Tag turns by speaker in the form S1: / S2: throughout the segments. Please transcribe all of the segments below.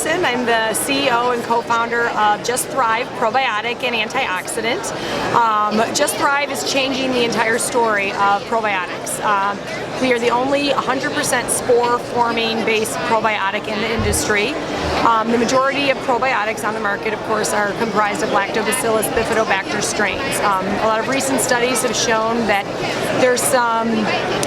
S1: Anderson. I'm the CEO and co-founder of Just Thrive Probiotic and Antioxidant. Just Thrive is changing the entire story of probiotics. We are the only 100% spore-forming based probiotic in the industry. The majority of probiotics on the market, of course, are comprised of Lactobacillus bifidobacter strains. A lot of recent studies have shown that there's some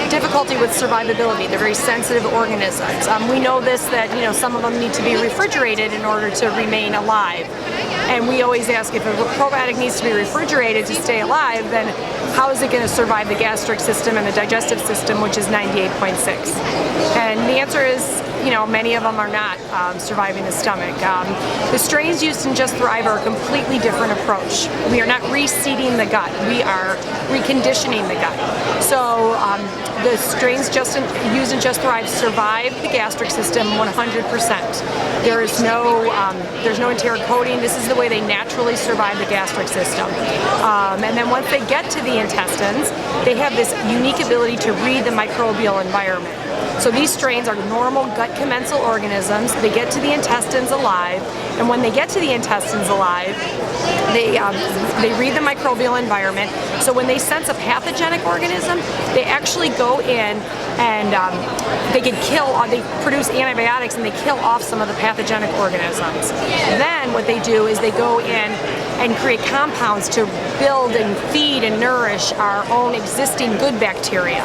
S1: difficulty with survivability. They're very sensitive organisms. We know this, that some of them need to be refrigerated in order to remain alive. And we always ask, if a probiotic needs to be refrigerated to stay alive, then how is it going to survive the gastric system and the digestive system, which is 98.6? And the answer is, many of them are not surviving the stomach. The strains used in Just Thrive are a completely different approach. We are not reseeding the gut, we are reconditioning the gut. So the strains used in Just Thrive survive the gastric system 100%. There's no enteric coating. This is the way they naturally survive the gastric system. And then once they get to the intestines, they have this unique ability to read the microbial environment. So these strains are normal gut commensal organisms. They get to the intestines alive, and when they get to the intestines alive, they read the microbial environment. So when they sense a pathogenic organism, they actually go in and they produce antibiotics and they kill off some of the pathogenic organisms. Then what they do is they go in and create compounds to build and feed and nourish our own existing good bacteria.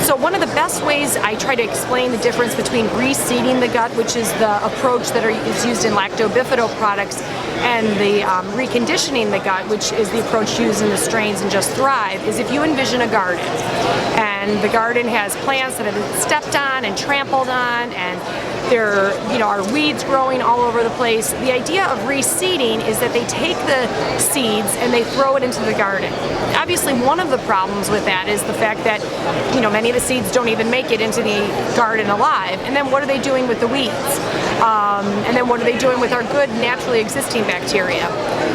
S1: So one of the best ways I try to explain the difference between reseeding the gut, which is the approach that is used in lactobifido products, and the reconditioning the gut, which is the approach used in the strains in Just Thrive, is if you envision a garden. And the garden has plants that have been stepped on and trampled on, and there are weeds growing all over the place. The idea of reseeding is that they take the seeds and they throw it into the garden. Obviously, one of the problems with that is the fact that many of the seeds don't even make it into the garden alive. And then what are they doing with the weeds? And then what are they doing with our good naturally existing bacteria?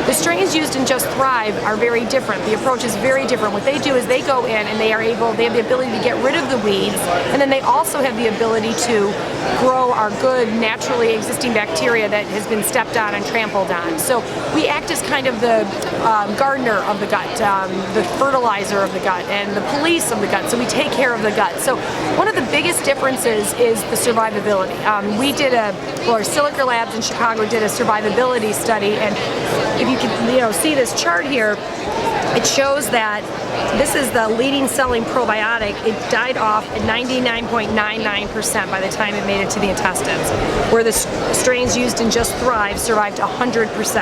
S1: The strains used in Just Thrive are very different. The approach is very different. What they do is they go in and they have the ability to get rid of the weeds, and then they also have the ability to grow our good naturally existing bacteria that has been stepped on and trampled on. So we act as kind of the gardener of the gut, the fertilizer of the gut, and the police of the gut. So we take care of the gut. So one of the biggest differences is the survivability. Our Silica Labs in Chicago did a survivability study, and if you can see this chart here, it shows that this is the leading selling probiotic. It died off at 99.99% by the time it made it to the intestines, where the strains used in Just Thrive survived 100%.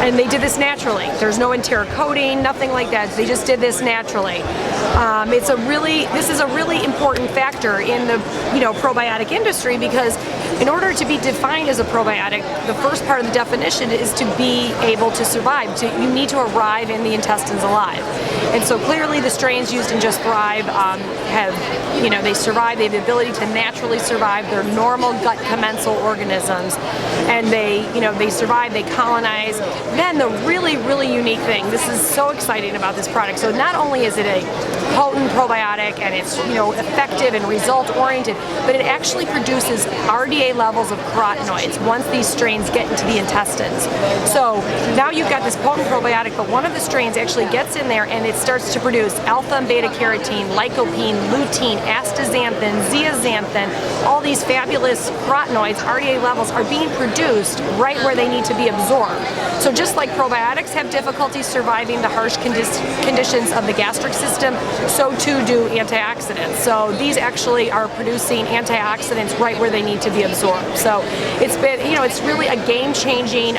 S1: And they did this naturally. There's no enteric coating, nothing like that. They just did this naturally. This is a really important factor in the probiotic industry, because in order to be defined as a probiotic, the first part of the definition is to be able to survive. You need to arrive in the intestines alive. And so clearly the strains used in Just Thrive they survive. They have the ability to naturally survive. They're normal gut commensal organisms, and they survive, they colonize. Then the really, really unique thing, this is so exciting about this product. So not only is it a potent probiotic and it's effective and result oriented, but it actually produces RDA levels of carotenoids once these strains get into the intestines. So now you've got this potent probiotic, but one of the strains actually gets in there and it starts to produce alpha and beta carotene, lycopene, lutein, astaxanthin, zeaxanthin. All these fabulous carotenoids, RDA levels, are being produced right where they need to be absorbed. So just like probiotics have difficulty surviving the harsh conditions of the gastric system, so too do antioxidants. So these actually are producing antioxidants right where they need to be absorbed. So it's been, it's really a game-changing,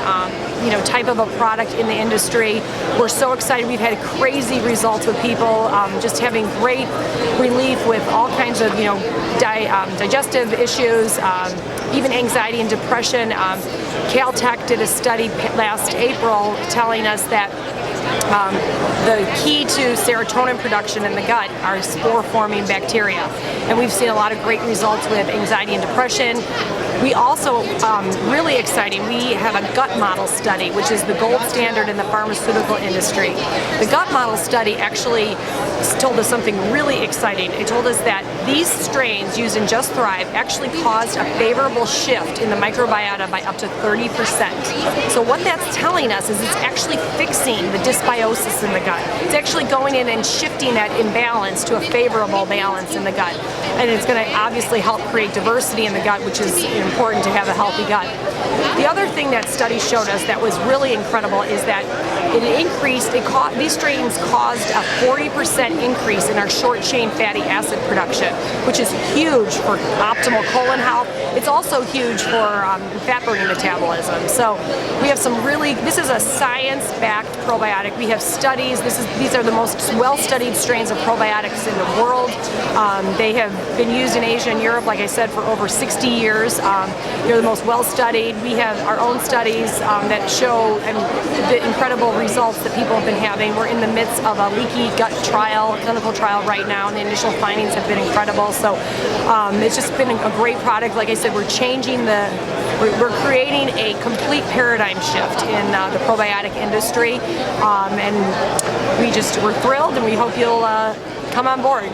S1: type of a product in the industry. We're so excited. We've had crazy results with people just having great relief with all kinds of, digestive issues, even anxiety and depression. Caltech did a study last April telling us that the key to serotonin production in the gut are spore-forming bacteria. And we've seen a lot of great results with anxiety and depression. We also, really exciting, we have a gut model study, which is the gold standard in the pharmaceutical industry. The gut model study actually told us something really exciting. It told us that these strains used in Just Thrive actually caused a favorable shift in the microbiota by up to 30%. So what that's telling us is it's actually fixing the dysbiosis in the gut. It's actually going in and shifting that imbalance to a favorable balance in the gut. And it's going to obviously help create diversity in the gut, which is important to have a healthy gut. The other thing that study showed us that was really incredible is that it increased, these strains caused a 40% increase in our short-chain fatty acid production, which is huge for optimal colon health. It's also huge for fat-burning metabolism. So we have some really, this is a science-backed probiotic. We have studies, these are the most well-studied strains of probiotics in the world. They have been used in Asia and Europe, like I said, for over 60 years. They're the most well-studied. We have our own studies that show the incredible results that people have been having. We're in the midst of a leaky gut trial, a clinical trial right now, and the initial findings have been incredible. So it's just been a great product. Like I said, we're creating a complete paradigm shift in the probiotic industry, and we're thrilled, and we hope you'll come on board.